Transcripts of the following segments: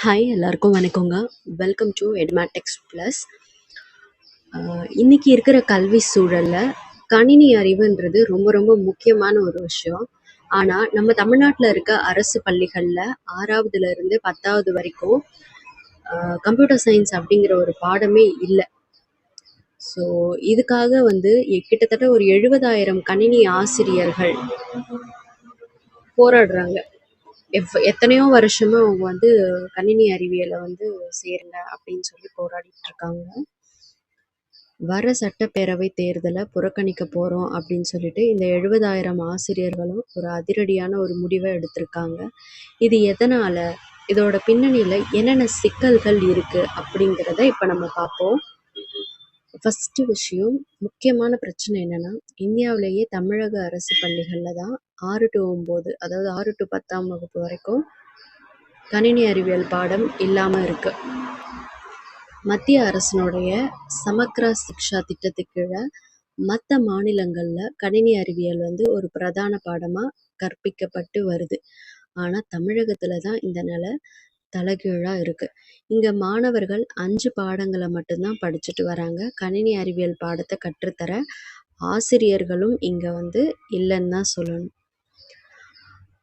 Hi எல்லாருக்கும் வணக்கங்க. Welcome to Edmatics plus. இன்னைக்கு இருக்கிற கல்வி சூழல்ல கணினி அறிவுன்றது ரொம்ப ரொம்ப முக்கியமான ஒரு விஷயம். ஆனால் நம்ம தமிழ்நாட்டில் இருக்க அரசு பள்ளிகளில் 6வதுல இருந்து 10வது வரைக்கும் கம்ப்யூட்டர் சயின்ஸ் அப்படிங்கிற ஒரு பாடமே இல்லை. ஸோ இதுக்காக கிட்டத்தட்ட ஒரு 70,000 கணினி ஆசிரியர்கள் போராடுறாங்க. எத்தனையோ வருஷமா அவங்க கணினி அறிவியலை சேருங்க அப்படின்னு சொல்லி போராடிட்டு இருக்காங்க. வர சட்டப்பேரவை தேர்தலை புறக்கணிக்க போறோம் அப்படின்னு சொல்லிட்டு இந்த 70,000 ஆசிரியர்களும் ஒரு அதிரடியான ஒரு முடிவை எடுத்திருக்காங்க. இது எதனால, இதோட பின்னணியில என்னென்ன சிக்கல்கள் இருக்கு அப்படிங்கிறத இப்ப நம்ம பார்ப்போம். ஃபர்ஸ்ட் விஷயம், முக்கியமான பிரச்சனை என்னன்னா, இந்தியாவிலேயே தமிழக அரசு பள்ளிகள்ல தான் 6 to 9, அதாவது 6 to 10ஆம் வகுப்பு வரைக்கும் கணினி அறிவியல் பாடம் இல்லாம இருக்கு. மத்திய அரசினுடைய சமக்ரா சிக்ஷா திட்டத்துக்கு கீழே மற்ற மாநிலங்களில் கணினி அறிவியல் ஒரு பிரதான பாடமாக கற்பிக்கப்பட்டு வருது. ஆனால் தமிழகத்தில் தான் இந்த நிலை தலைகீழாக இருக்குது. இங்கே மாணவர்கள் 5 பாடங்களை மட்டும்தான் படிச்சுட்டு வராங்க. கணினி அறிவியல் பாடத்தை கற்றுத்தர ஆசிரியர்களும் இங்கே இல்லைன்னு தான் சொல்லணும்.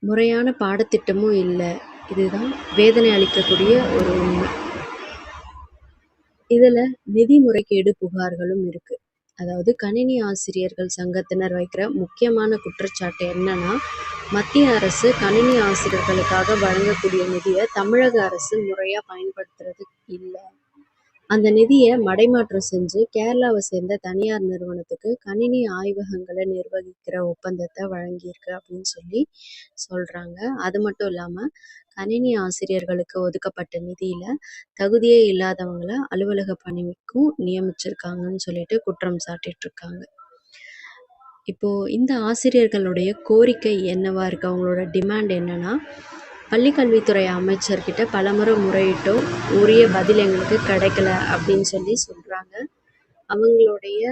முறையான பாடத்திட்டமும் இல்லை. இதுதான் வேதனை அளிக்கக்கூடிய ஒரு உண்மை. இதில் நிதி முறைகேடு புகார்களும் இருக்குது. அதாவது கணினி ஆசிரியர்கள் சங்கத்தினர் வைக்கிற முக்கியமான குற்றச்சாட்டு என்னன்னா, மத்திய அரசு கணினி ஆசிரியர்களுக்காக வழங்கக்கூடிய நிதியை தமிழக அரசு முறையாக பயன்படுத்துறது இல்லை. அந்த நிதியை மடைமாற்றம் செஞ்சு கேரளாவை சேர்ந்த தனியார் நிறுவனத்துக்கு கணினி ஆய்வகங்களை நிர்வகிக்கிற ஒப்பந்தத்தை வழங்கியிருக்கு அப்படின்னு சொல்லி சொல்கிறாங்க. அது மட்டும் இல்லாமல் கணினி ஆசிரியர்களுக்கு ஒதுக்கப்பட்ட நிதியில் தகுதியே இல்லாதவங்களை அலுவலக பணிக்கும் நியமிச்சிருக்காங்கன்னு சொல்லிட்டு குற்றம் சாட்டிட்டு இருக்காங்க. இப்போது இந்த ஆசிரியர்களுடைய கோரிக்கை என்னவா இருக்குது, அவங்களோட டிமாண்ட் என்னன்னா, பள்ளிக்கல்வித்துறை அமைச்சர்கிட்ட பலமுறை முறையிட்டும் உரிய பதில் எங்களுக்கு கிடைக்கல அப்படின்னு சொல்லி சொல்கிறாங்க. அவங்களுடைய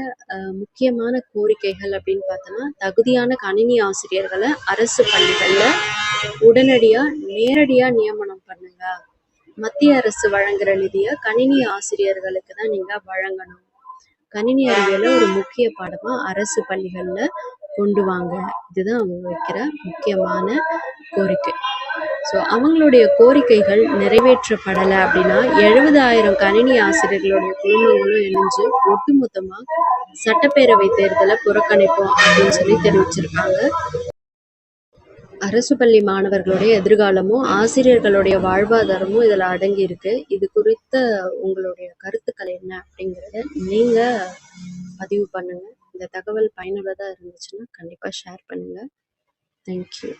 முக்கியமான கோரிக்கைகள் அப்படின்னு பார்த்தோன்னா, தகுதியான கணினி ஆசிரியர்களை அரசு பள்ளிகளில் உடனடியாக நேரடியாக நியமனம் பண்ணுங்க. மத்திய அரசு வழங்குற நிதியை கணினி ஆசிரியர்களுக்கு தான் நீங்கள் வழங்கணும். கணினி அறிவியலை ஒரு முக்கிய பாடமாக அரசு பள்ளிகளில் கொண்டு வாங்க. இதுதான் அவங்க வைக்கிற முக்கியமான கோரிக்கை. ஸோ அவங்களுடைய கோரிக்கைகள் நிறைவேற்றப்படலை அப்படின்னா 70,000 கணினி ஆசிரியர்களுடைய குடும்பங்களும் இணைஞ்சு ஒட்டுமொத்தமாக சட்டப்பேரவை தேர்தலை புறக்கணிப்போம் அப்படின்னு சொல்லி தெரிவிச்சிருக்காங்க. அரசு பள்ளி மாணவர்களுடைய எதிர்காலமும் ஆசிரியர்களுடைய வாழ்வாதாரமும் இதில் அடங்கி இருக்கு. இது குறித்த உங்களுடைய கருத்துக்கள் என்ன அப்படிங்கிறத நீங்கள் பதிவு பண்ணுங்க. இந்த தகவல் பயனுள்ளதாக இருந்துச்சுன்னா கண்டிப்பாக ஷேர் பண்ணுங்க. தேங்க்யூ.